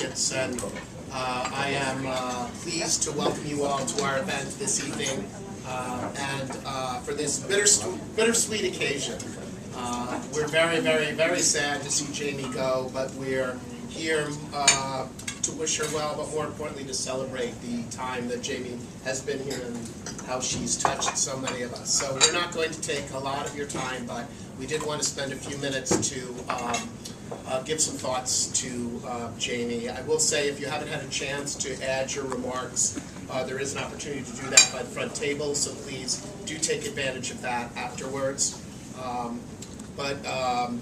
Advocates, and I am pleased to welcome you all to our event this evening, and for this bittersweet occasion. We're very sad to see Jamie go, but we're here to wish her well, but more importantly to celebrate the time that Jamie has been here and how she's touched so many of us. So we're not going to take a lot of your time, but we did want to spend a few minutes to give some thoughts to Jamie. I will say, if you haven't had a chance to add your remarks, there is an opportunity to do that by the front table, so please do take advantage of that afterwards. But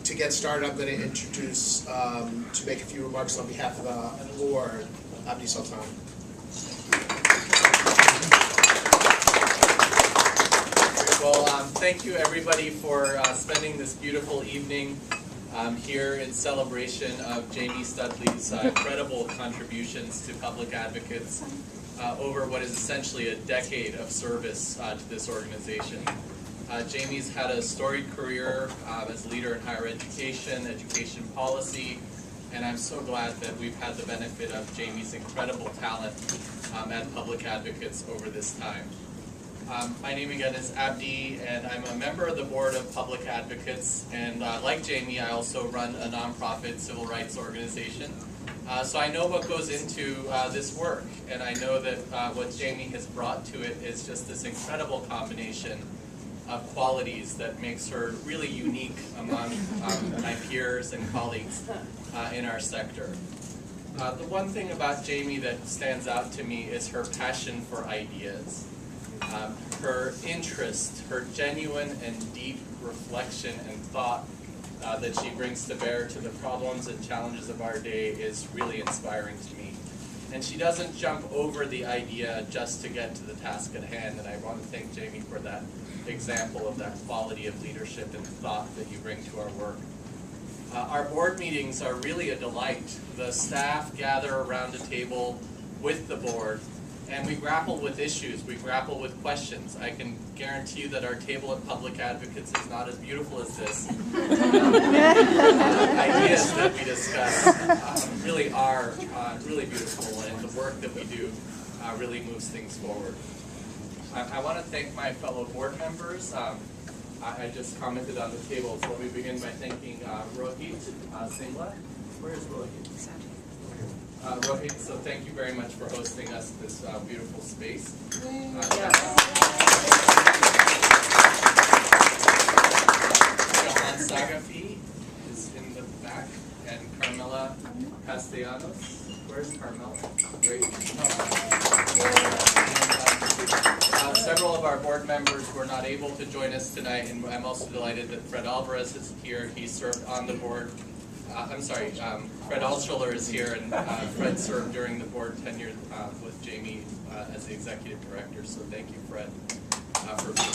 to get started, I'm going to introduce, to make a few remarks on behalf of the board, Abdi Sultan. Well, thank you everybody for spending this beautiful evening here in celebration of Jamie Studley's incredible contributions to public advocates over what is essentially a decade of service to this organization. Jamie's had a storied career as a leader in higher education, education policy, and I'm so glad that we've had the benefit of Jamie's incredible talent at Public Advocates over this time. My name again is Abdi, and I'm a member of the board of Public Advocates, and like Jamie, I also run a nonprofit civil rights organization. So I know what goes into this work, and I know that what Jamie has brought to it is just this incredible combination of qualities that makes her really unique among my peers and colleagues in our sector. The one thing about Jamie that stands out to me is her passion for ideas, her interest, her genuine and deep reflection and thought that she brings to bear to the problems and challenges of our day is really inspiring to me. And she doesn't jump over the idea just to get to the task at hand, and I want to thank Jamie for that example of that quality of leadership and thought that you bring to our work. Our board meetings are really a delight. The staff gather around a table with the board, and we grapple with issues, we grapple with questions. I can guarantee you that our table at Public Advocates is not as beautiful as this. Ideas that we discuss really are really beautiful, and the work that we do really moves things forward. I want to thank my fellow board members. I just commented on the table, so let me begin by thanking Rohit Singla. Where is Rohit? Rohit, so thank you very much for hosting us in this beautiful space. Johan Sagafi is in the back, and Carmela Castellanos. Where's Carmela? Great. Several of our board members were not able to join us tonight, and I'm also delighted that Fred Alvarez is here. He served on the board. Fred Altschuler is here, and Fred served during the board tenure with Jamie as the executive director. So thank you, Fred, for being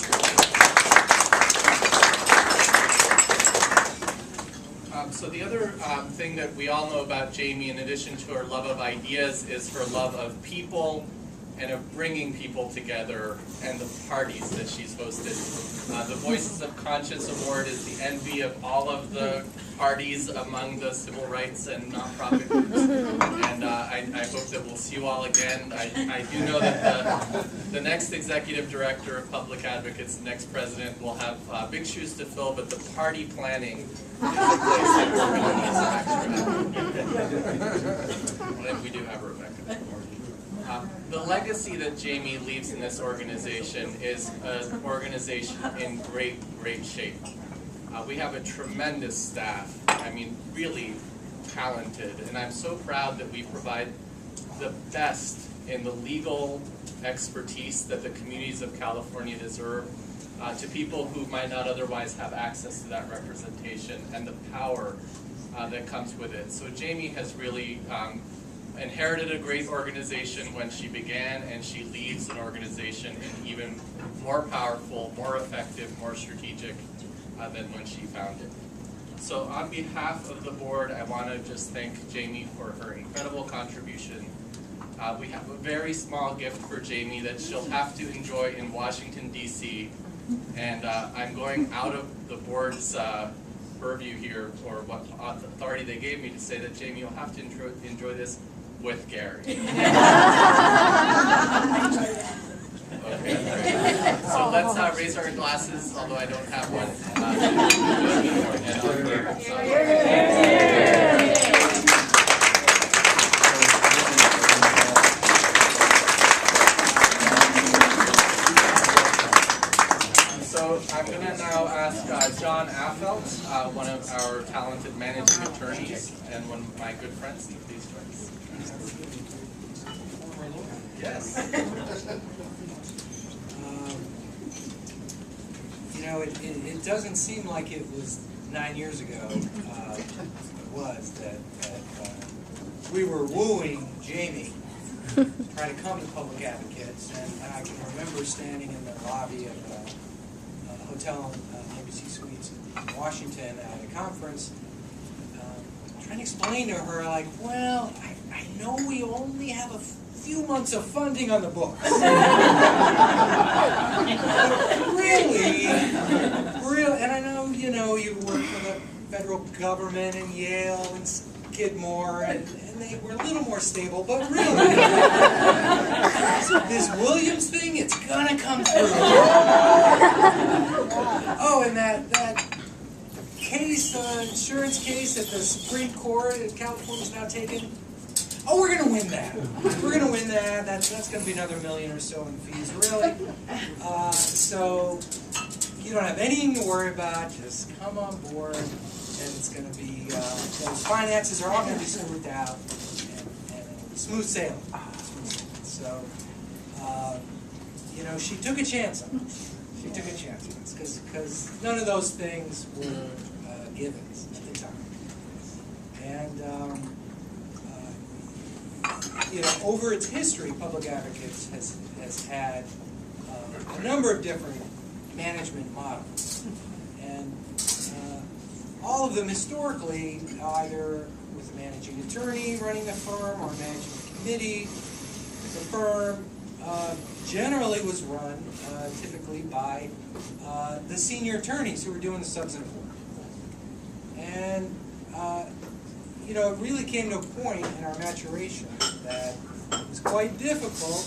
here. So the other thing that we all know about Jamie, in addition to her love of ideas, is her love of people and of bringing people together and the parties that she's hosted. The Voices of Conscience Award is the envy of all of the parties among the civil rights and nonprofit groups. And I hope that we'll see you all again. I do know that the next executive director of Public Advocates, the next president, will have big shoes to fill, but the party planning is a place that we're going to need some extra. And we do have Rebecca. The legacy that Jamie leaves in this organization is an organization in great shape. We have a tremendous staff, I mean really talented, and I'm so proud that we provide the best in the legal expertise that the communities of California deserve to people who might not otherwise have access to that representation and the power that comes with it. So Jamie has really inherited a great organization when she began, and she leads an organization in even more powerful, more effective, more strategic than when she founded. So on behalf of the board, I want to just thank Jamie for her incredible contribution. We have a very small gift for Jamie that she'll have to enjoy in Washington, D.C. And I'm going out of the board's purview here, or what authority they gave me to say that, Jamie, you'll have to enjoy this with Gary. Okay, great. So let's raise our glasses, although I don't have one. So I'm going to now ask John Affelt, one of our talented managing attorneys and one of my good friends, to please join us. Yes. You know, it doesn't seem like it was 9 years ago, that we were wooing Jamie to try to come to Public Advocates, and I can remember standing in the lobby of a hotel in Embassy Suites in Washington at a conference, trying to explain to her, like, well, I know we only have a few months of funding on the books. Really, and I know, you know, you work for the federal government and Yale and Skidmore, and they were a little more stable, but really, this Williams thing, it's gonna come through. Oh, and that case, insurance case at the Supreme Court that California's now taken. Oh, we're going to win that. We're going to win that. That's going to be another $1 million or so in fees, really. So you don't have anything to worry about. Just come on board, and it's going to be, those finances are all going to be smoothed out, and smooth sailing. So, you know, she took a chance on us. She took a chance on us, because none of those things were givens at the time. And, you know, over its history, Public Advocates has had a number of different management models, and all of them historically either with a managing attorney running the firm or managing the committee. The firm generally was run typically by the senior attorneys who were doing the substantive work, and you know, it really came to a point in our maturation that it was quite difficult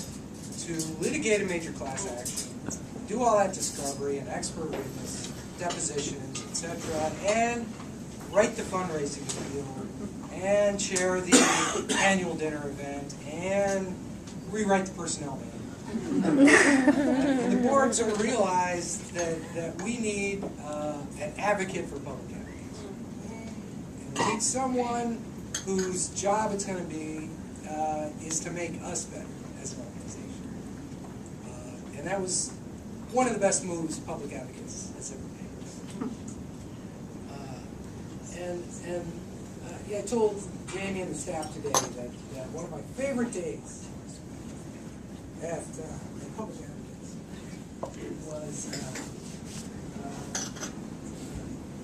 to litigate a major class action, do all that discovery and expert witness depositions, etc., and write the fundraising deal, and chair the annual dinner event, and rewrite the personnel manual. And the board sort of realized that we need an advocate for public advocates. We need someone whose job it's going to be is to make us better as an organization. And that was one of the best moves Public Advocates has ever made. Yeah, I told Jamie and the staff today that one of my favorite days at Public Advocates was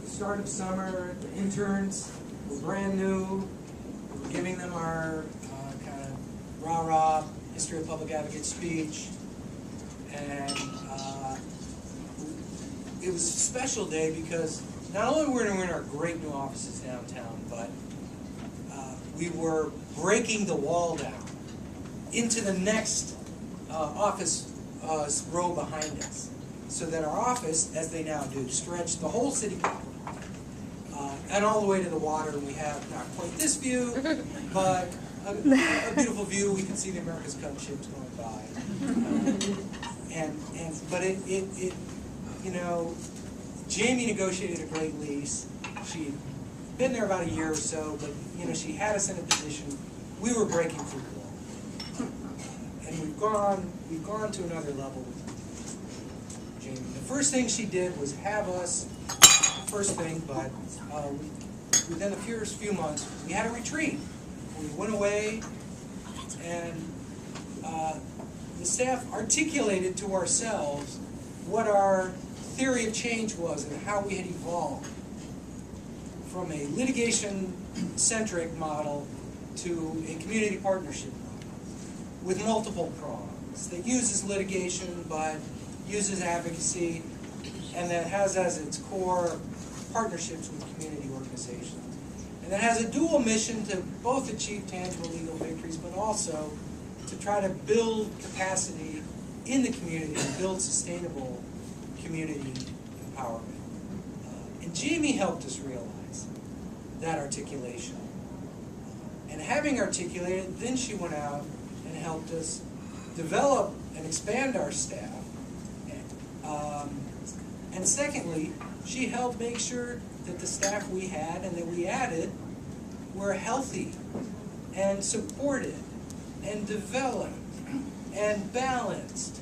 the start of summer. The interns were brand new. We were giving them our kind of rah-rah history of Public Advocate speech, and it was a special day because not only were we in our great new offices downtown, but we were breaking the wall down into the next office row behind us, so that our office, as they now do, stretched the whole city block and all the way to the water. And we have not quite this view, but a beautiful view. We can see the America's Cup ships going by, but it you know, Jamie negotiated a great lease. She'd been there about a year or so, but you know, she had us in a position we were breaking through the wall, and we've gone to another level with Jamie. The first thing she did was have us. First thing, but within the first few months, we had a retreat. We went away, and the staff articulated to ourselves what our theory of change was and how we had evolved from a litigation-centric model to a community partnership model with multiple prongs that uses litigation but uses advocacy, and that has as its core partnerships with community organizations. And it has a dual mission to both achieve tangible legal victories, but also to try to build capacity in the community and build sustainable community empowerment. And Jamie helped us realize that articulation. And having articulated, then she went out and helped us develop and expand our staff. And secondly, she helped make sure that the staff we had and that we added were healthy and supported and developed and balanced.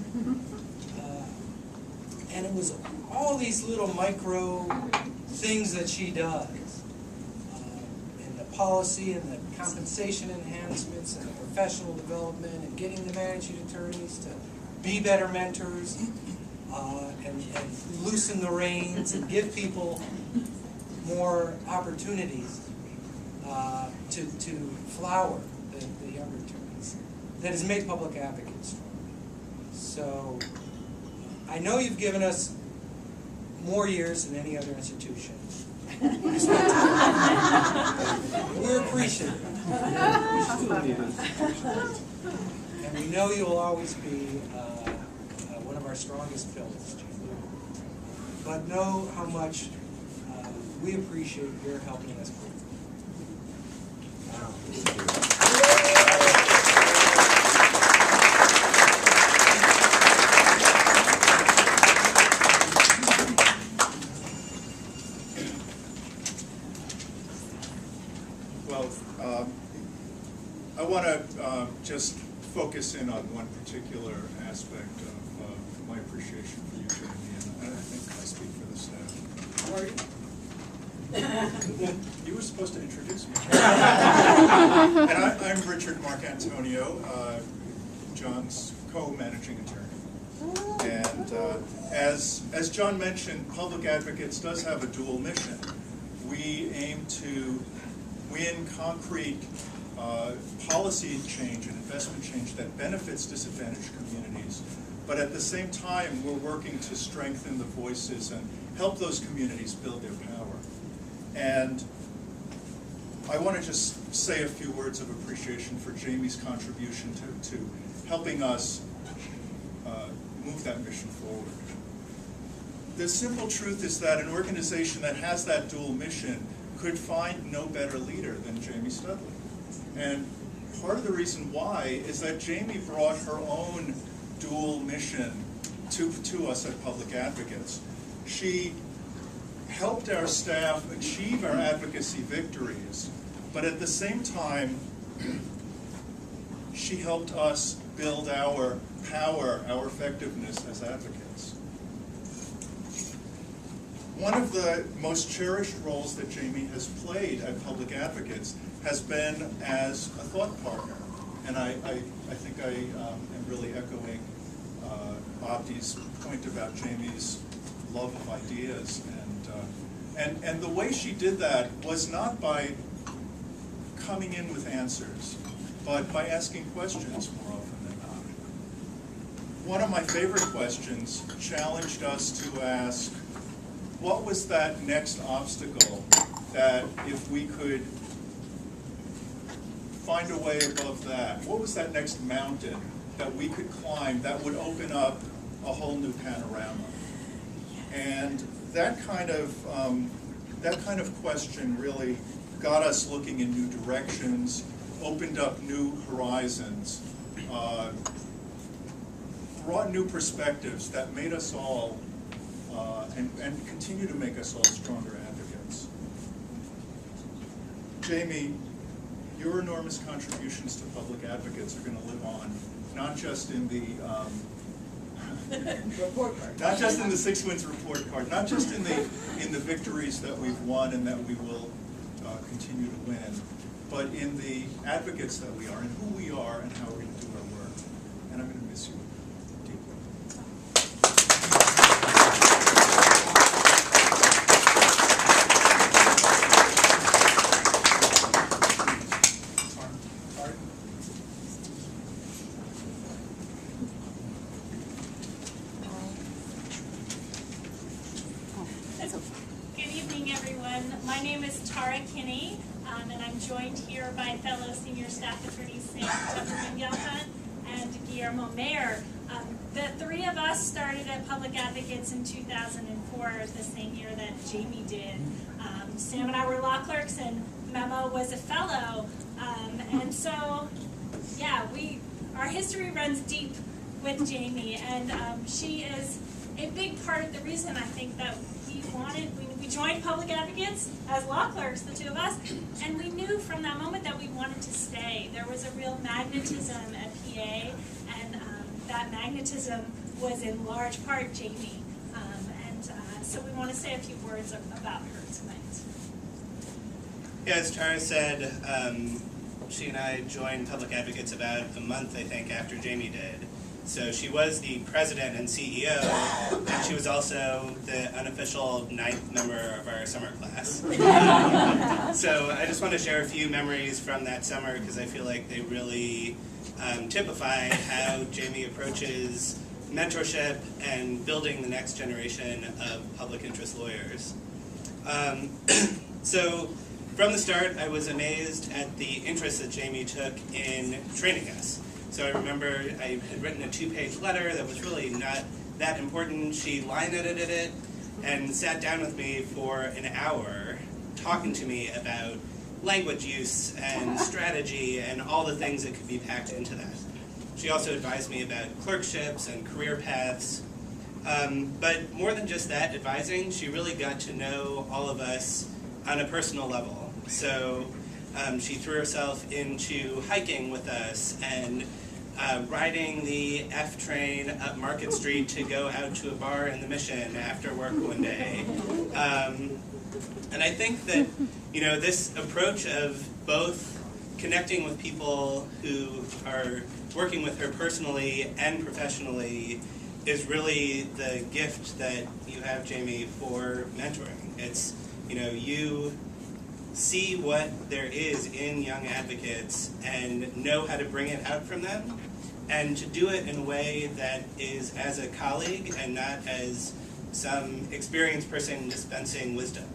And it was all these little micro things that she does. In the policy and the compensation enhancements and the professional development and getting the managing attorneys to be better mentors and loosen the reins and give people more opportunities to flower the younger attorneys. That has made public advocates strong. So I know you've given us more years than any other institution. We're appreciative. And we know you'll always be one of our strongest pillars, Jim. But know how much we appreciate your helping us. Well, I want to just focus in on one particular aspect of my appreciation for you, Jamie, and I think I speak for the staff. How are you? You were supposed to introduce me. And I'm Richard Mark Antonio, John's co-managing attorney. And as John mentioned, Public Advocates does have a dual mission. We aim to win concrete policy change and investment change that benefits disadvantaged communities, but at the same time we're working to strengthen the voices and help those communities build their power. And I want to just say a few words of appreciation for Jamie's contribution to helping us move that mission forward. The simple truth is that an organization that has that dual mission could find no better leader than Jamie Studley. And part of the reason why is that Jamie brought her own dual mission to us at Public Advocates. She helped our staff achieve our advocacy victories, but at the same time, she helped us build our power, our effectiveness as advocates. One of the most cherished roles that Jamie has played at Public Advocates has been as a thought partner. And I think I am really echoing Abdi's point about Jamie's love of ideas. And the way she did that was not by coming in with answers, but by asking questions more often than not. One of my favorite questions challenged us to ask, what was that next obstacle that if we could find a way above that, what was that next mountain that we could climb that would open up a whole new panorama? And that kind of question really got us looking in new directions, opened up new horizons, brought new perspectives that made us all and continue to make us all stronger advocates. Jamie, your enormous contributions to Public Advocates are going to live on, not just in the report card, not just in the Six Wins report card, not just in the victories that we've won and that we will continue to win, but in the advocates that we are and who we are and how we're going to do our work. And I'm going to miss you deeply. Good evening, everyone. is Tara Kinney, and I'm joined here by fellow senior staff attorneys Sam Tupperman-Yelka and Guillermo Mayer. The three of us started at Public Advocates in 2004, the same year that Jamie did. Sam and I were law clerks, and Memo was a fellow. And so, yeah, our history runs deep with Jamie, and she is a big part of the reason I think that we joined Public Advocates as law clerks, the two of us, and we knew from that moment that we wanted to stay. There was a real magnetism at PA, and that magnetism was in large part Jamie. So we want to say a few words about her tonight. Yeah, as Tara said, she and I joined Public Advocates about a month, I think, after Jamie did. So she was the president and CEO, and she was also the unofficial 9th member of our summer class. So I just want to share a few memories from that summer because I feel like they really typify how Jamie approaches mentorship and building the next generation of public interest lawyers. So from the start, I was amazed at the interest that Jamie took in training us. So I remember I had written a 2-page letter that was really not that important. She line edited it and sat down with me for an hour talking to me about language use and strategy and all the things that could be packed into that. She also advised me about clerkships and career paths. But more than just that advising, she really got to know all of us on a personal level. So she threw herself into hiking with us and riding the F train up Market Street to go out to a bar in the Mission after work one day. And I think that, this approach of both connecting with people who are working with her personally and professionally is really the gift that you have, Jamie, for mentoring. It's, you see what there is in young advocates and know how to bring it out from them, and to do it in a way that is as a colleague and not as some experienced person dispensing wisdom.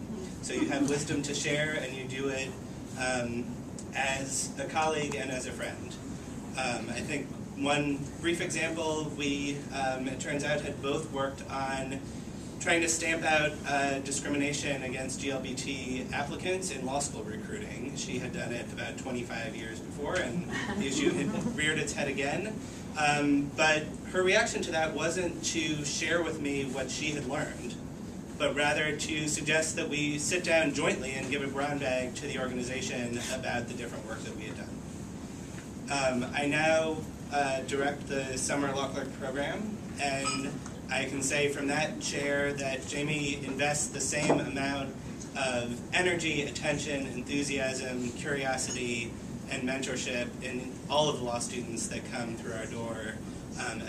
So you have wisdom to share, and you do it as a colleague and as a friend. I think one brief example, we, it turns out, had both worked on trying to stamp out discrimination against GLBT applicants in law school recruiting. She had done it about 25 years before, and the issue had reared its head again. But her reaction to that wasn't to share with me what she had learned, but rather to suggest that we sit down jointly and give a brown bag to the organization about the different work that we had done. I now direct the summer law clerk program, and I can say from that chair that Jamie invests the same amount of energy, attention, enthusiasm, curiosity, and mentorship in all of the law students that come through our door,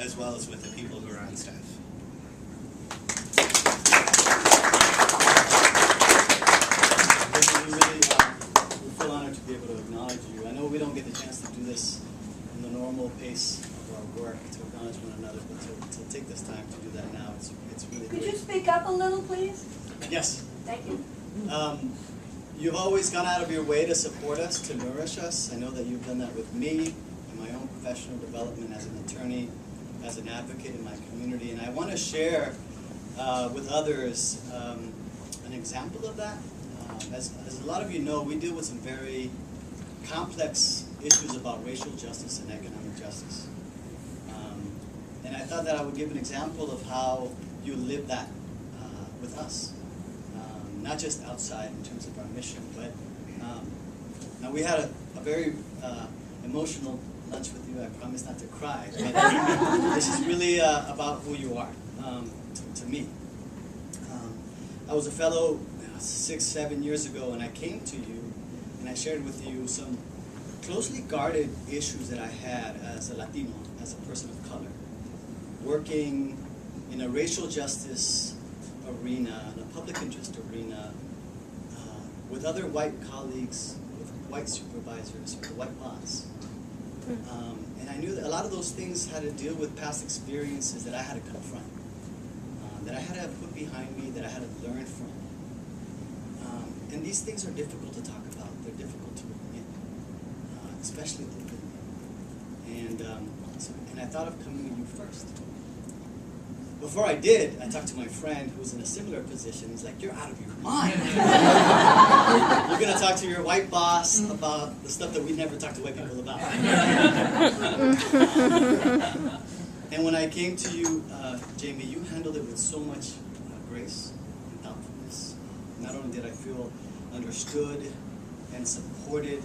as well as with the people who are on staff. We feel honored to be able to acknowledge you. I know we don't get the chance to do this in the normal pace of our work, to acknowledge one another, but to take this time to do that now, it's really Could great. you speak up a little, please? Yes. Thank you. You've always gone out of your way to support us, to nourish us. I know that you've done that with me in my own professional development as an attorney, as an advocate in my community, and I want to share with others an example of that. As a lot of you know, we deal with some very complex issues about racial justice and economic justice. And I thought that I would give an example of how you live that with us. Not just outside in terms of our mission, but now we had a very emotional lunch with you. I promise not to cry, but this is really about who you are to me. I was a fellow 6-7 years ago, and I came to you and I shared with you some closely guarded issues that I had as a Latino, as a person of color, working in a racial justice arena, in a public interest arena, with other white colleagues, with white supervisors, with a white boss. And I knew that a lot of those things had to deal with past experiences that I had to confront, that I had to put behind me, that I had to learn from. And these things are difficult to talk about. They're difficult to admit, especially to admit. And I thought of coming to you first. Before I did, I talked to my friend who was in a similar position. He's like, "You're out of your mind. You're going to talk to your white boss about the stuff that we never talk to white people about." And when I came to you, Jamie, you handled it with so much grace and thoughtfulness. Not only did I feel understood and supported,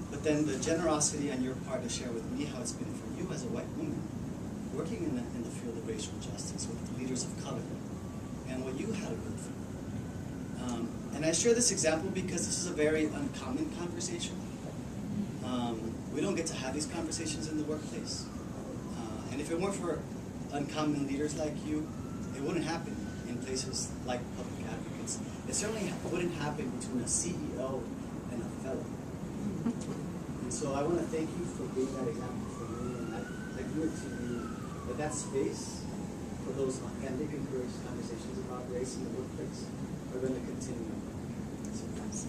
but then the generosity on your part to share with me how it's been for you as a white woman, working in the field of racial justice with leaders of color, and what you had to go through. And I share this example because this is a very uncommon conversation. We don't get to have these conversations in the workplace. And if it weren't for uncommon leaders like you, it wouldn't happen in places like public advocates. It certainly wouldn't happen between a CEO and a fellow. And so I want to thank you for being that example for me, and I do it to you that space for those authentic and courageous conversations about race in the workplace are going to continue. So thanks.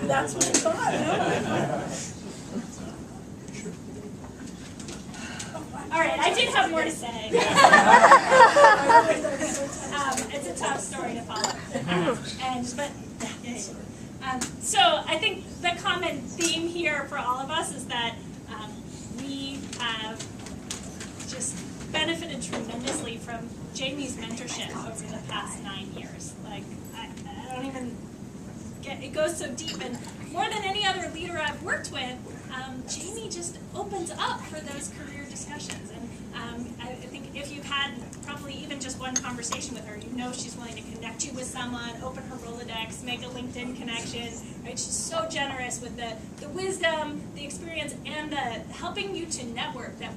That's what I thought. All right, I did have more to say. It's a tough story to follow. So I think the common theme here for all of us is that we have just benefited tremendously from Jamie's mentorship over the past 9 years. Like, I don't even get, it goes so deep, and more than any other leader I've worked with, Jamie just opens up for those career discussions. And I think if you've had probably even just one conversation with her, you know she's willing to connect you with someone, open her Rolodex, make a LinkedIn connection. Right? She's so generous with the wisdom, the experience, and the helping you to network that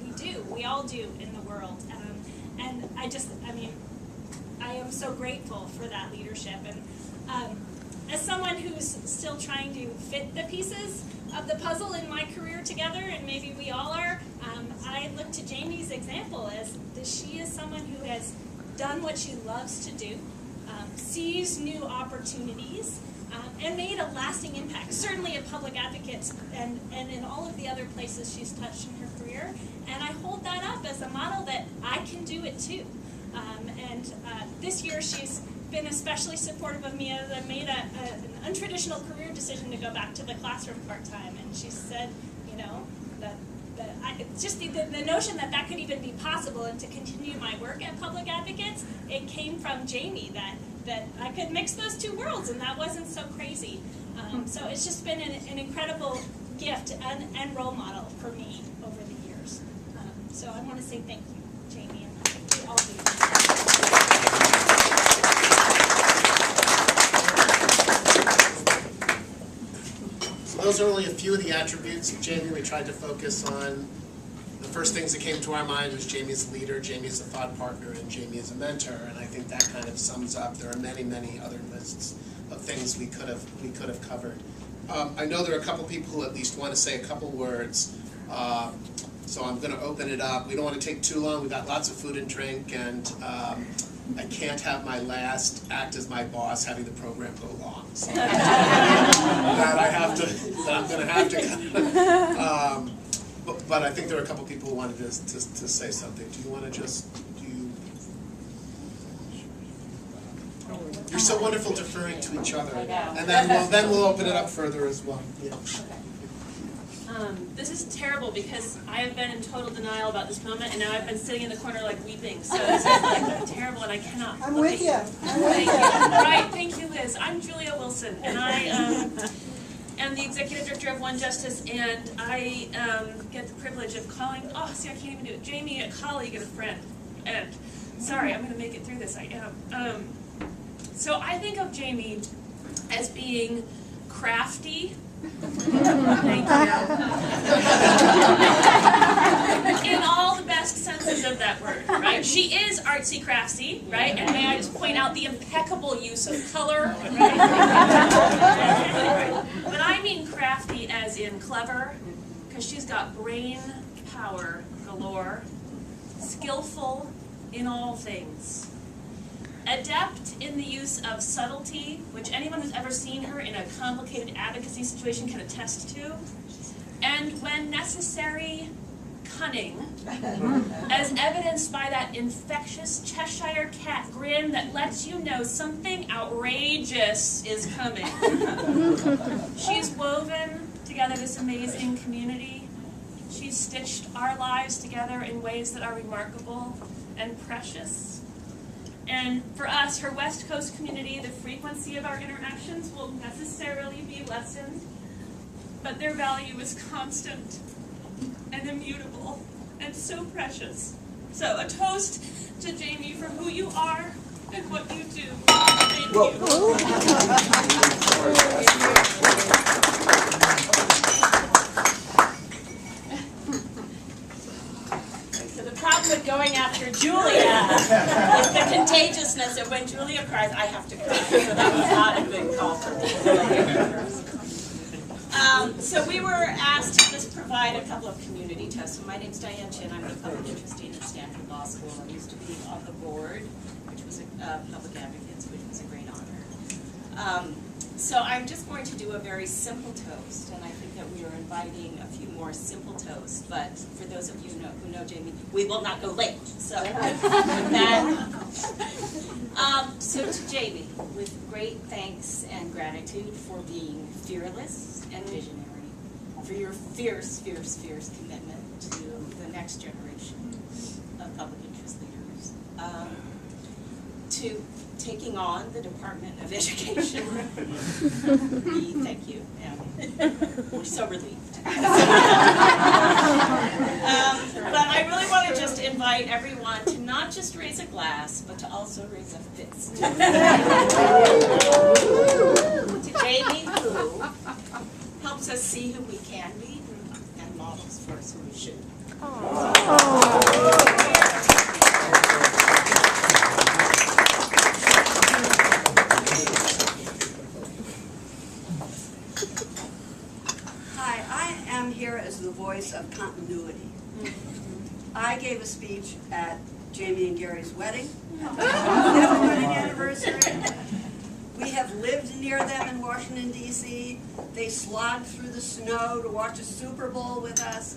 we all do in the world. And I am so grateful for that leadership. And as someone who's still trying to fit the pieces of the puzzle in my career together, and maybe we all are, I look to Jamie's example as that she is someone who has done what she loves to do, sees new opportunities, and made a lasting impact, certainly at Public Advocates and in all of the other places she's touched in her career. And I hold that up as a model that I can do it too. This year she's been especially supportive of me as I made an untraditional career decision to go back to the classroom part-time. And she said, you know, just the notion that could even be possible and to continue my work at Public Advocates, it came from Jamie that I could mix those two worlds, and that wasn't so crazy. So it's just been an incredible gift and role model for me over the years. So I want to say thank you, Jamie, and thank you all of you. Those are only a few of the attributes of Jamie. We tried to focus on the first things that came to our mind was Jamie as a leader, Jamie as a thought partner, and Jamie as a mentor. And I think that kind of sums up. There are many, many other lists of things we could have covered. I know there are a couple people who at least want to say a couple words. So I'm going to open it up. We don't want to take too long. We've got lots of food and drink, and I can't have my last act as my boss having the program go long. So I'm going to have to. But I think there are a couple people who wanted to say something. Do you want to You're so wonderful deferring to each other, and then we'll open it up further as well. Yeah. This is terrible because I have been in total denial about this moment, and now I've been sitting in the corner like weeping. So this is like terrible, and I cannot. I'm with you. Right, thank you, Liz. I'm Julia Wilson, and I am the executive director of One Justice, and I get the privilege of calling. Oh, see, I can't even do it. Jamie, a colleague and a friend. And sorry, I'm going to make it through this. I am. So I think of Jamie as being crafty. Thank you. In all the best senses of that word, right? She is artsy craftsy, right? And may I just point out the impeccable use of color, right? But I mean crafty as in clever, because she's got brain power galore, skillful in all things, adept in the use of subtlety, which anyone who's ever seen her in a complicated advocacy situation can attest to, and when necessary, cunning, as evidenced by that infectious Cheshire cat grin that lets you know something outrageous is coming. She's woven together this amazing community. She's stitched our lives together in ways that are remarkable and precious. And for us, her West Coast community, the frequency of our interactions will necessarily be lessened, but their value is constant and immutable and so precious. So a toast to Jamie for who you are and what you do. Thank you. So the problem with going after Julia is the contagiousness of when Julia cries, I have to cry. So that was not a good call for me. So we were asked to just provide a couple of community tests. So my name's Diane Chin. I'm a public interest dean at Stanford Law School. I used to be on the board, which was Public Advocates, which was a great honor. So I'm just going to do a very simple toast, and I think that we are inviting a few more simple toasts. But for those of you who know Jamie, we will not go late. So so to Jamie, with great thanks and gratitude for being fearless and visionary, for your fierce, fierce, fierce commitment to the next generation of public interest leaders, to taking on the Department of Education. We thank you, and we're so relieved. But I really want to just invite everyone to not just raise a glass, but to also raise a fist. To Jamie, who helps us see who we can be and models for us who we should be. Hi, I am here as the voice of continuity. I gave a speech at Jamie and Gary's wedding, their wedding anniversary. We have lived near them in Washington, D.C. They slogged through the snow to watch a Super Bowl with us.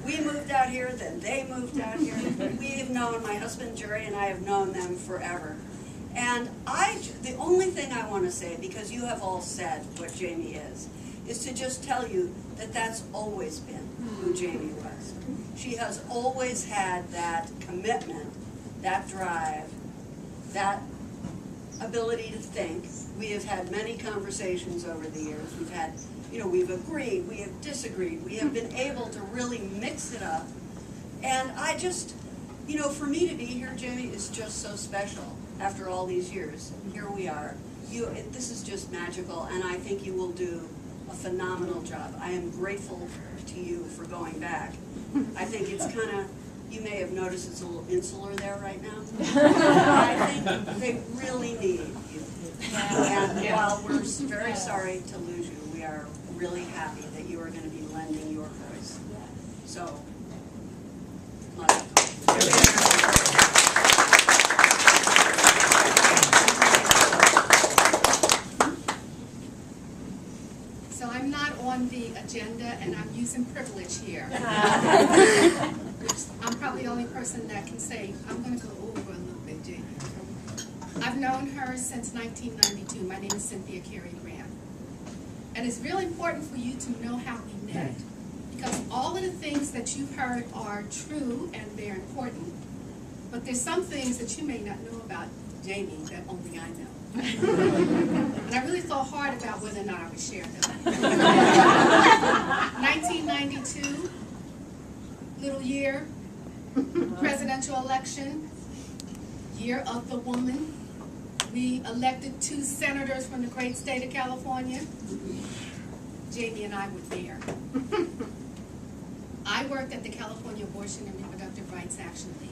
We moved out here, then they moved out here. We've known, my husband Jerry and I have known them forever. And the only thing I want to say, because you have all said what Jamie is to just tell you that that's always been who Jamie was. She has always had that commitment, that drive, that ability to think. We have had many conversations over the years. We've had, we've agreed, we have disagreed, we have been able to really mix it up. And I just, for me to be here, Jamie, is just so special after all these years. Here we are. This is just magical, and I think you will do a phenomenal job. I am grateful to you for going back. I think it's kind of, you may have noticed it's a little insular there right now. I think they really need you. And while we're very sorry to lose you, we are really happy that you are going to be lending your voice. So, So I'm not on the agenda, and I'm using privilege here. Which I'm probably the only person that can say, I'm going to go over a little bit, Jamie. I've known her since 1992. My name is Cynthia Carey Graham. And it's really important for you to know how we met, because all of the things that you've heard are true and they're important. But there's some things that you may not know about Jamie that only I know. And I really thought hard about whether or not I would share them. 1992, little year, presidential election, year of the woman. We elected 2 senators from the great state of California. Jamie and I were there. I worked at the California Abortion and Reproductive Rights Action League.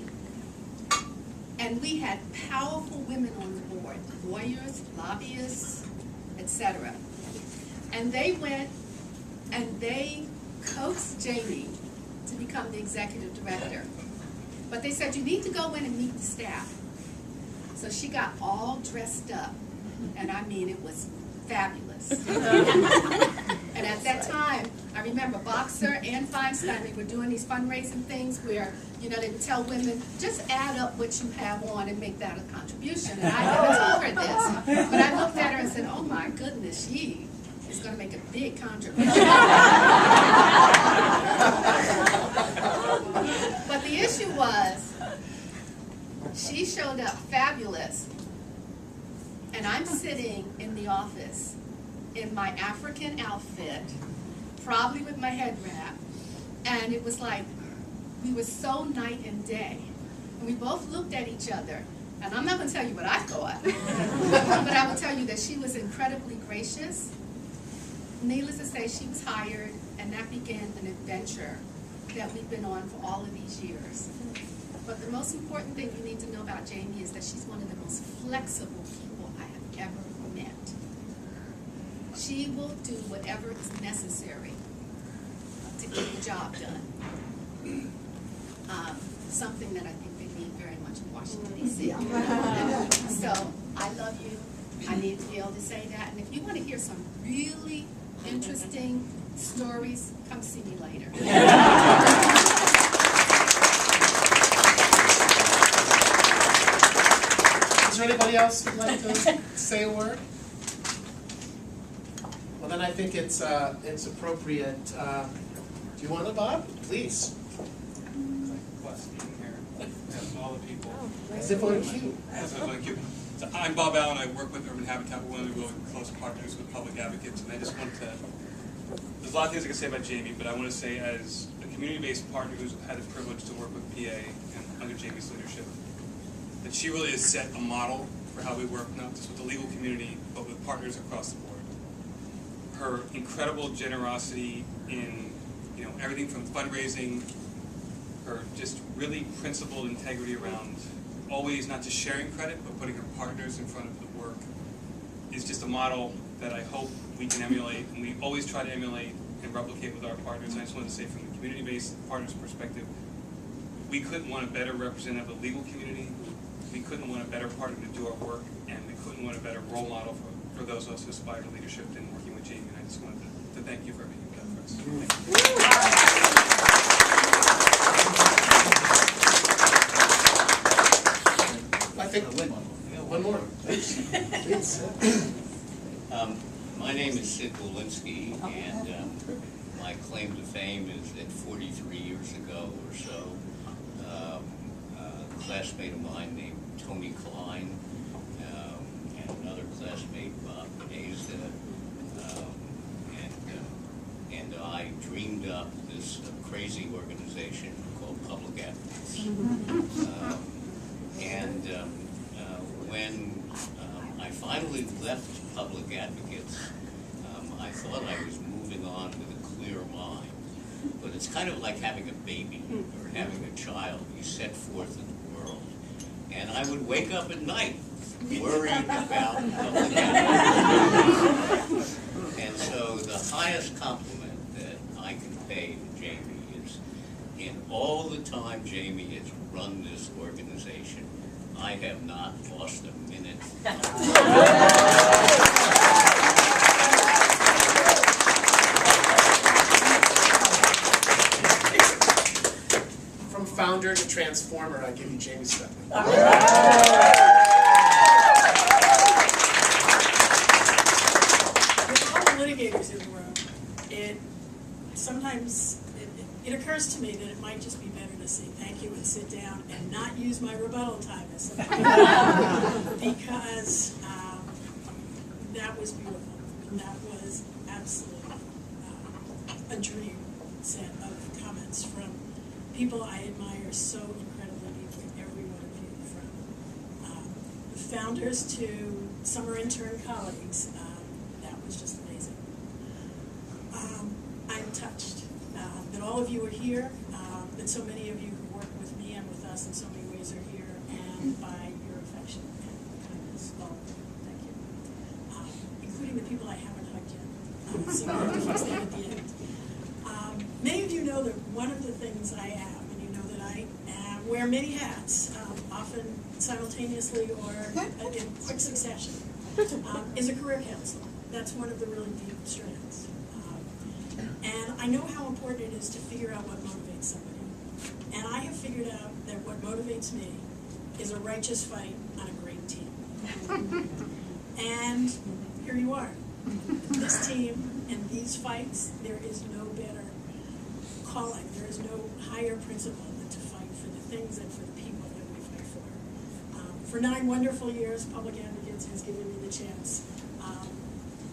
And we had powerful women on the board, lawyers, lobbyists, etc. And they went and they coaxed Jamie to become the executive director. But they said, you need to go in and meet the staff. So she got all dressed up, and I mean, it was fabulous. And at that time, I remember Boxer and Feinstein, they were doing these fundraising things where, you know, they would tell women, just add up what you have on and make that a contribution. And I never told her this, but I looked at her and said, oh my goodness, she is going to make a big contribution. But the issue was, she showed up fabulous, and I'm sitting in the office in my African outfit, probably with my head wrap, and it was like we were so night and day. And we both looked at each other, and I'm not going to tell you what I thought, but I will tell you that she was incredibly gracious. Needless to say, she was hired, and that began an adventure that we've been on for all of these years. But the most important thing you need to know about Jamie is that she's one of the most flexible people I have ever met. She will do whatever is necessary to get the job done. Something that I think they need very much in Washington, D.C. So, I love you. I need to be able to say that. And if you want to hear some really interesting stories, come see me later. Is there anybody else who'd like to say a word? Well, then I think it's appropriate. Do you want to, Bob? Please. Blessed being here with all the people. As if on cue. So I'm Bob Allen. I work with Urban Habitat. We're one of the really close partners with Public Advocates, and I just want to. There's a lot of things I can say about Jamie, but I want to say, as a community-based partner who's had the privilege to work with PA and under Jamie's leadership, that she really has set a model for how we work, not just with the legal community, but with partners across the board. Her incredible generosity in, you know, everything from fundraising, her just really principled integrity around always not just sharing credit, but putting her partners in front of the work, is just a model that I hope we can emulate, and we always try to emulate and replicate with our partners. And I just want to say, from the community-based partners' perspective, we couldn't want a better representative of the legal community, we couldn't want a better partner to do our work, and we couldn't want a better role model for those of us who aspire to leadership than working with Jamie. And I just wanted to thank you for everything you've done for us. I think one more. Please. My name is Sid Wolinski, and my claim to fame is that 43 years ago or so, a classmate of mine named Tony Klein and another classmate, Bob Asa, and I dreamed up this crazy organization called Public Advocates. When I finally left Public Advocates, I thought I was moving on with a clear mind. But it's kind of like having a baby or having a child. You set forth in the world. And I would wake up at night worrying about Public Advocates. And so the highest compliment that I can pay to Jamie is, in all the time Jamie has run this organization, I have not lost a minute. From founder to transformer, I give you Jamie Studley. With all the litigators in the room, sometimes it occurs to me that it might just be better to say thank you and sit down and not use my rebuttal time as because that was beautiful. That was absolutely a dream set of comments from people I admire so incredibly deeply, every one of you, from founders to summer intern colleagues. That was just amazing. I'm touched that all of you are here, that so many of you who work with me and with us in so many ways are here, and by your affection and kindness. Well, thank you. Including the people I haven't hugged yet. So we'll fix that at the end. Many of you know that one of the things I am, and you know that I wear many hats, often simultaneously or in quick succession, is a career counselor. That's one of the really deep strands. And I know how important it is to figure out what motivates somebody. And I have figured out that what motivates me is a righteous fight on a great team. And here you are. This team and these fights, there is no better calling. There is no higher principle than to fight for the things and for the people that we fight for. For 9 wonderful years, Public Advocates has given me the chance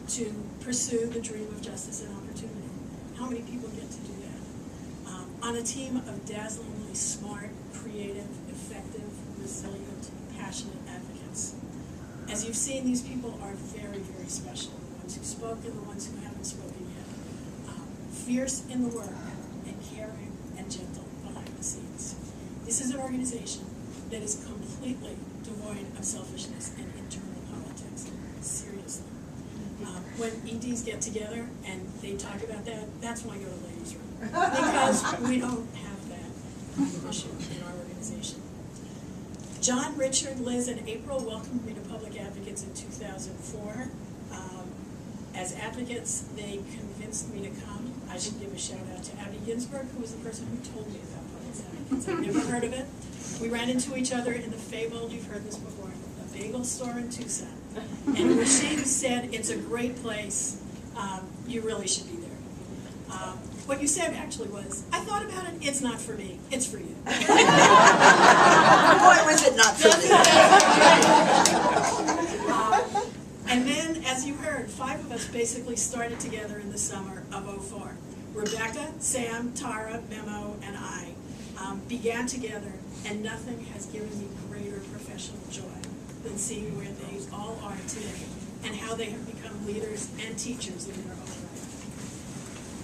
to pursue the dream of justice and opportunity. How many people get to do that? On a team of dazzlingly smart, creative, effective, resilient, passionate advocates. As you've seen, these people are very, very special. The ones who spoke and the ones who haven't spoken yet. Fierce in the work and caring and gentle behind the scenes. This is an organization that is completely devoid of selfishness and internal politics. Seriously. When EDs get together and they talk about that, that's when I go to the ladies' room. Because we don't have that issue in our organization. John, Richard, Liz, and April welcomed me to Public Advocates in 2004. As advocates, they convinced me to come. I should give a shout out to Abby Ginsburg, who was the person who told me about Public Advocates. I'd never heard of it. We ran into each other in the fabled, you've heard this before, a bagel store in Tucson. And it was she who said, it's a great place, you really should be there. What you said actually was, I thought about it, it's not for me, it's for you. Boy, was it not for me. And then, as you heard, 5 of us basically started together in the summer of '04. Rebecca, Sam, Tara, Memo, and I began together, and nothing has given me greater professional joy than seeing where they all are today and how they have become leaders and teachers in their own right.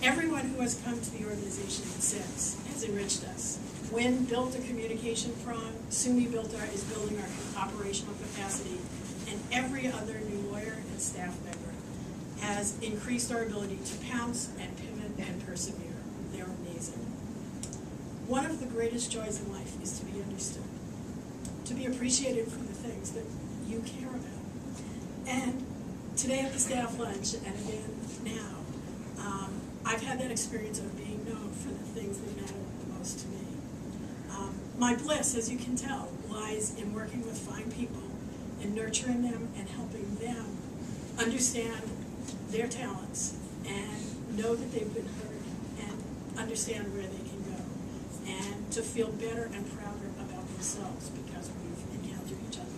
Everyone who has come to the organization since has enriched us. Wynn built a communication prong, Sumi is building our operational capacity, and every other new lawyer and staff member has increased our ability to pounce and pivot and persevere. They're amazing. One of the greatest joys in life is to be understood, to be appreciated for the things that you care about. And today at the staff lunch, and again now, I've had that experience of being known for the things that matter the most to me. My bliss, as you can tell, lies in working with fine people and nurturing them and helping them understand their talents and know that they've been heard and understand where they can go and to feel better and prouder about themselves because we've encountered each other.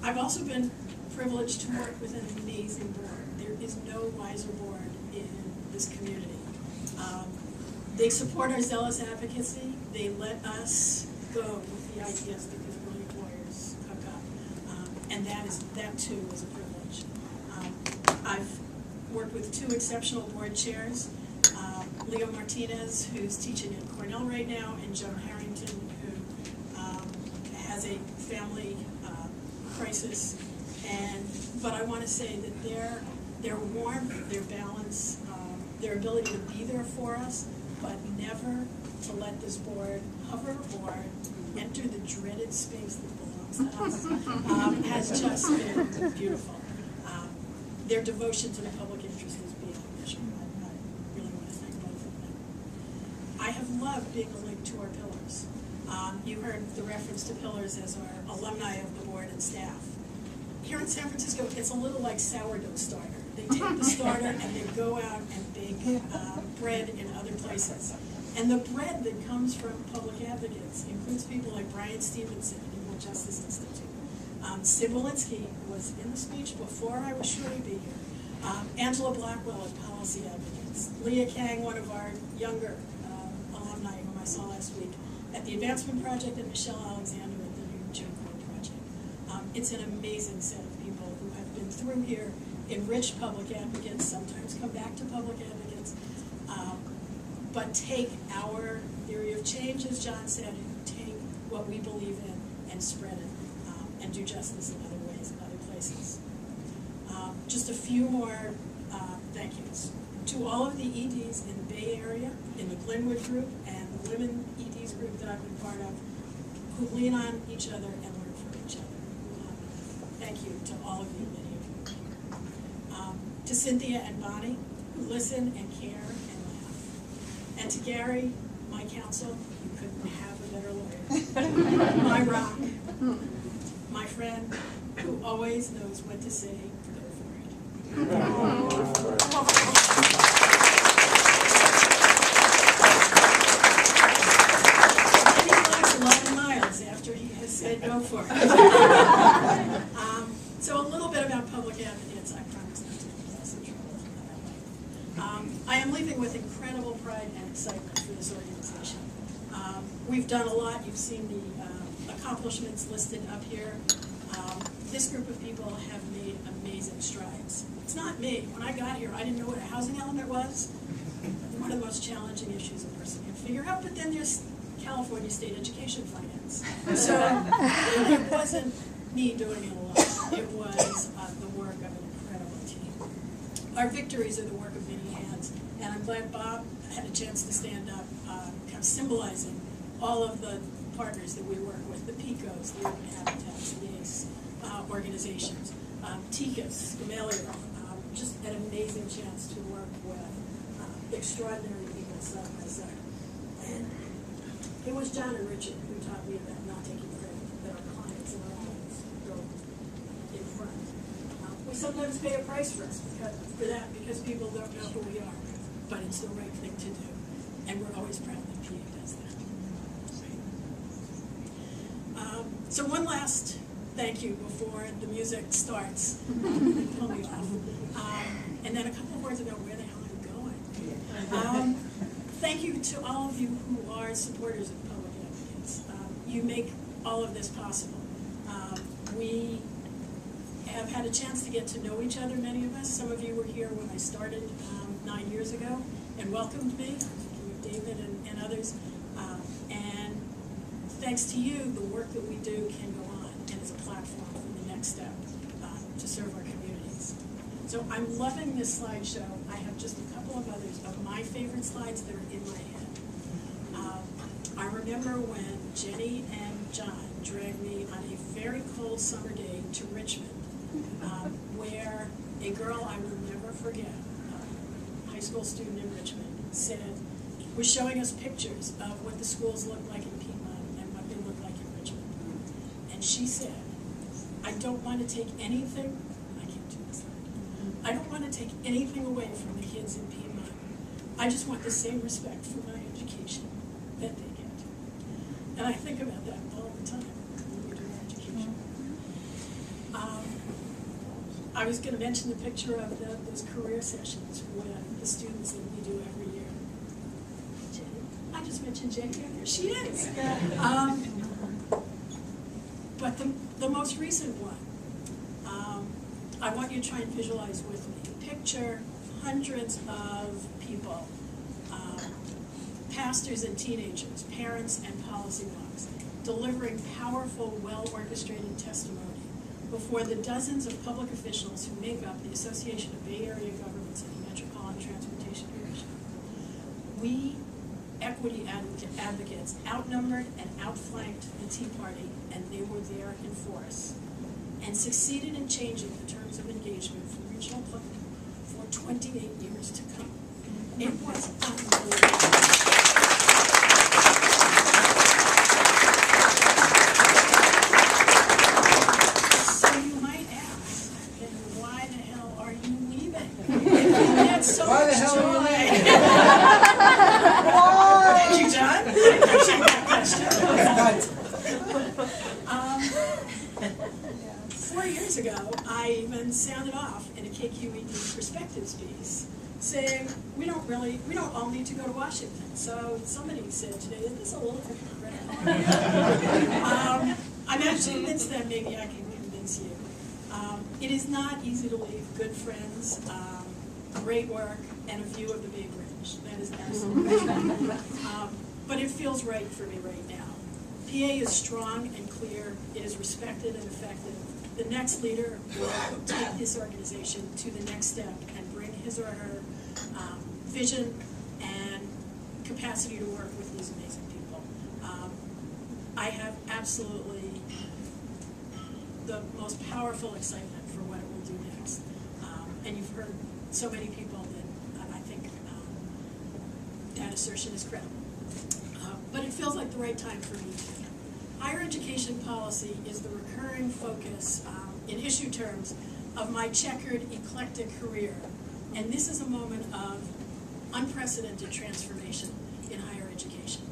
I've also been privileged to work with an amazing board. There is no wiser board in this community. They support our zealous advocacy. They let us go with the ideas that these brilliant lawyers cook up. And that too is a privilege. I've worked with 2 exceptional board chairs, Leo Martinez, who's teaching at Cornell right now, and Joan Harrington, who has a family crisis. But I want to say that their warmth, their balance, their ability to be there for us, but never to let this board hover or enter the dreaded space that belongs to us, has just been beautiful. Their devotion to the public interest is beyond measure. I really want to thank both of them. I have loved being a link to our pillars. You heard the reference to pillars as our alumni of the board and staff. Here in San Francisco, it's a little like sourdough starter. They take the starter and they go out and bake bread in other places. And the bread that comes from Public Advocates includes people like Brian Stevenson at the Equal Justice Institute. Sid Walensky was in the speech before I was sure he'd be here. Angela Blackwell at Policy Advocates. Leah Kang, one of our younger alumni whom I saw last week at the Advancement Project, and Michelle Alexander at the New Jim Crow Project. It's an amazing set of people who have been through here, enriched Public Advocates, sometimes come back to Public Advocates, but take our theory of change, as John said, and take what we believe in and spread it and do justice in other ways, in other places. Just a few more thank yous. To all of the EDs in the Bay Area, in the Glenwood group, and the women EDs group that I've been part of, who lean on each other and learn from each other. Thank you to all of you, many of you. To Cynthia and Bonnie, who listen and care and laugh. And to Gary, my counsel, you couldn't have a better lawyer. My rock, my friend, who always knows what to say, go for it. He walks 11 miles after he has said go for it. So a little bit about public advocates. I promise not to get us in trouble. I am leaving with incredible pride and excitement for this organization. We've done a lot. You've seen the accomplishments listed up here. This group of people have made amazing strides. It's not me. When I got here, I didn't know what a housing element was. One of the most challenging issues a person can figure out, but then there's California state education finance. So it wasn't me doing it alone. It was the work of an incredible team. Our victories are the work of many hands, and I'm glad Bob had a chance to stand up, kind of symbolizing all of the partners that we work with, the PICOs, the Urban Habitats, the ACE organizations, TICAS, Gamaliel, just an amazing chance to work with extraordinary people side by side. And it was John and Richard who taught me about not taking credit, that our clients and our audience go in front. We sometimes pay a price for that because people don't know who we are, but it's the right thing to do, and we're always proud that PA does that. So one last thank you before the music starts. Pull me off. And then a couple of words about where the hell I'm going. Thank you to all of you who are supporters of public advocates. You make all of this possible. We have had a chance to get to know each other, many of us. Some of you were here when I started 9 years ago and welcomed me, David and others. And thanks to you, the work that we do can go on and is a platform for the next step to serve our communities. So I'm loving this slideshow. I have just a couple of others of my favorite slides that are in my head. I remember when Jenny and John dragged me on a very cold summer day to Richmond, where a girl I will never forget, a high school student in Richmond, was showing us pictures of what the schools look like in Piedmont and what they look like in Richmond. And she said, I don't want to take anything, I can't do this. I don't want to take anything away from the kids in Piedmont. I just want the same respect for my education that they get. And I think about that all the time when we do education. I was going to mention the picture of those career sessions with the students that we do every year. Jenny, I just mentioned Jenny earlier. She is. But the most recent one, I want you to try and visualize with me. Picture hundreds of people, pastors and teenagers, parents and policy wonks, delivering powerful, well-orchestrated testimony before the dozens of public officials who make up the Association of Bay Area Governments and the Metropolitan Transportation Commission. We, equity advocates, outnumbered and outflanked the Tea Party, and they were there in force, and succeeded in changing the terms of engagement for regional public for 28 years to come. It was unbelievable. So you might ask, then why the hell are you leaving? That's so Why the much hell are you joy. leaving? Thank you, John. I appreciate that question. 4 years ago, I even sounded off in a KQED perspectives piece, saying we don't all need to go to Washington. So somebody said today, is this a little hypocritical? I'm actually convinced that maybe I can convince you. It is not easy to leave good friends, great work, and a view of the Bay Bridge. That is absolutely true. But it feels right for me right now. PA is strong and clear, it is respected and effective. The next leader will take this organization to the next step and bring his or her vision and capacity to work with these amazing people. I have absolutely the most powerful excitement for what it will do next. And you've heard so many people that I think that assertion is credible. But it feels like the right time for me too. Higher education policy is the recurring focus in issue terms of my checkered, eclectic career. And this is a moment of unprecedented transformation in higher education.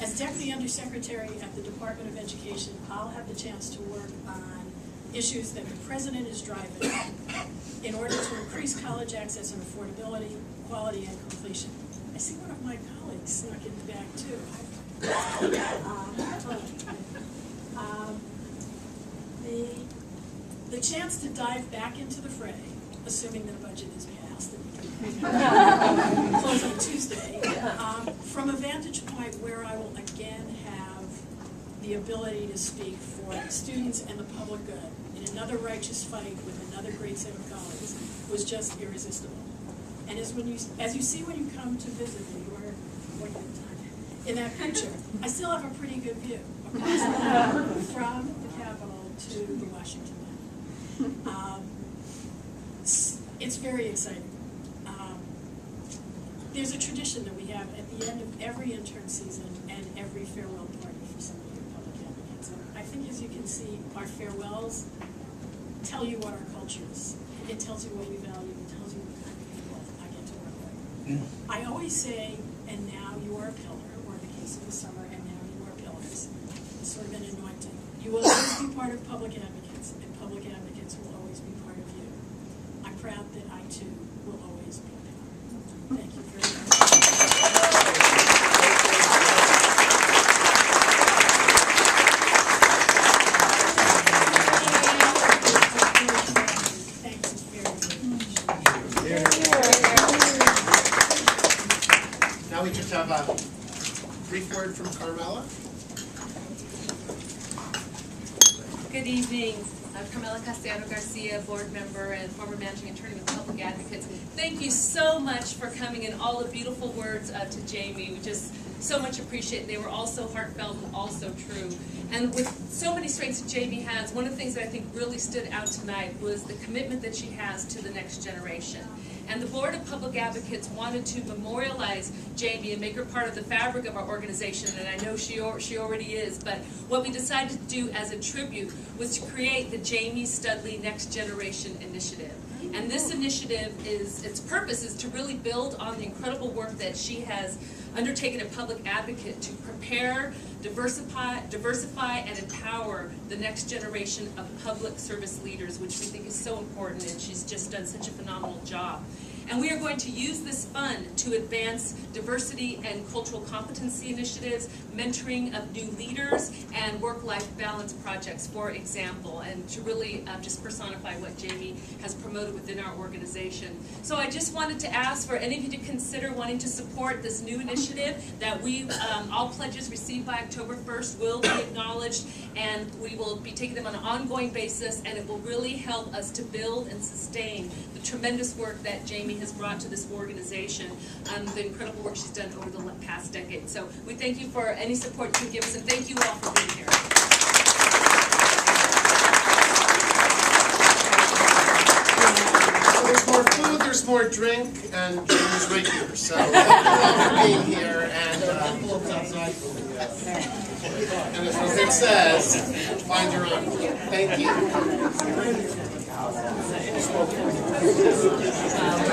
As Deputy Undersecretary at the Department of Education, I'll have the chance to work on issues that the President is driving in order to increase college access and affordability, quality, and completion. I see one of my colleagues snuck in the back too. The chance to dive back into the fray, assuming that a budget is passed, close on Tuesday, from a vantage point where I will again have the ability to speak for students and the public good in another righteous fight with another great set of colleagues was just irresistible. And as you see when you come to visit me, or in that picture, I still have a pretty good view across the from the Capitol to the Washington line. It's very exciting. There's a tradition that we have at the end of every intern season and every farewell party for some of your public advocates. And I think, as you can see, our farewells tell you what our culture is. It tells you what we value. It tells you what kind of people I get to work with. I always say, and now you are a pillar, or in the case of the summer, and now you are pillars. It's sort of an anointing. You will always be part of public advocates, and public advocates will always be part of you. I'm proud that I, too, will always be there. Thank you very much. Now we just have a brief word from Carmela. Good evening. I'm Carmela Castellano Garcia, board member and former managing attorney with Public Advocates. Thank you so much for coming and all the beautiful words to Jamie. We just so much appreciate it. They were all so heartfelt and also true. And with so many strengths that Jamie has, one of the things that I think really stood out tonight was the commitment that she has to the next generation. And the Board of Public Advocates wanted to memorialize Jamie and make her part of the fabric of our organization, and I know she already is, but what we decided to do as a tribute was to create the Jamie Studley Next Generation Initiative. And this initiative its purpose is to really build on the incredible work that she has undertaken as Public Advocate to prepare, diversify, and empower the next generation of public service leaders, which we think is so important, and she's just done such a phenomenal job. And we are going to use this fund to advance diversity and cultural competency initiatives, mentoring of new leaders, and work-life balance projects, for example, and to really just personify what Jamie has promoted within our organization. So I just wanted to ask for any of you to consider wanting to support this new initiative that all pledges received by October 1st will be acknowledged, and we will be taking them on an ongoing basis, and it will really help us to build and sustain the tremendous work that Jamie has brought to this organization, the incredible work she's done over the past decade. So we thank you for any support you can give us, and thank you all for being here. So there's more food, there's more drink, and Jamie's right here. So thank you all for being here, and as it says, find your own. Thank you.